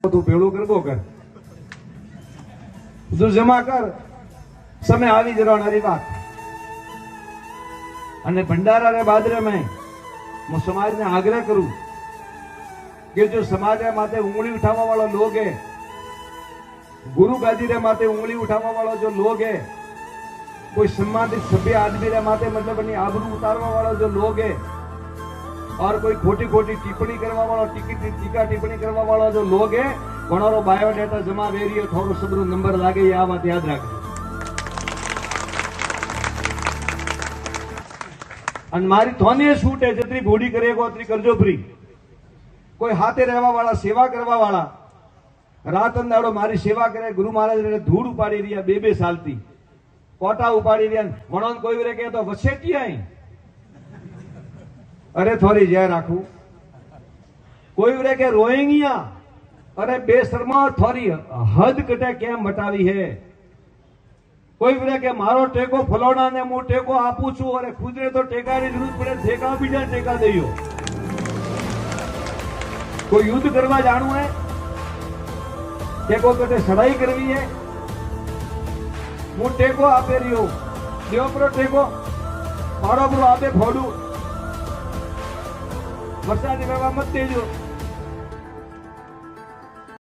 તું ભેળું કરબો કર તું જમા કર સમય આવી જવાની વાત અને ભંડારા રે બાદરે મેં હું સમાજને આગ્રહ કરું કે જો સમાજ માથે ઉંગળી ઉઠાવવા વાળો લોગ है, गुरु गादी रे माथे उंगली उठावा वाला जो लोग है, कोई सम्मानित सभ्य आदमी रे माथे मतलब अपनी आबरू उतारवा वाला जो लोग है, और कोई खोटी खोटी टिप्पणी करवा वाला टीका टिप्पणी करवा वाला जो लोग है, कोणारो बायोडेटा जमा वेरियो थोड़ो सबरू नंबर लागे ये आ बात याद रखજો। अन मारी थोनी छूट है जतरी घोड़ी करेगो अतरी करजो फ्री। कोई हाथे रहवा वाला सेवा करवा वाला रात अंदाड़ो मारी सेवा करे गुरु महाराज ने धूड़ उपाड़ी रिया बे साल थी कोटा उपाड़ी रिया वणोन कोई रे के तो वसेटिया अरे थोड़ी जय राखू कोई रे के रोएंगिया अरे बेशर्मा थोड़ी हद कटे केम बटावी है। कोई रे के मारो टेको फलोड़ा ने मु टेको आपू छू अरे खुद रे तो टेका री जरूरत पड़े ठेका बीजा टेका देयो। कोई युद्ध करवा जाणू है टेको कटे सड़ाई करवी है मु टेको आपे रियो देवप्रो टेको मारो ब्रो आपे फोड़ू वरसादी बाबा मत देजो।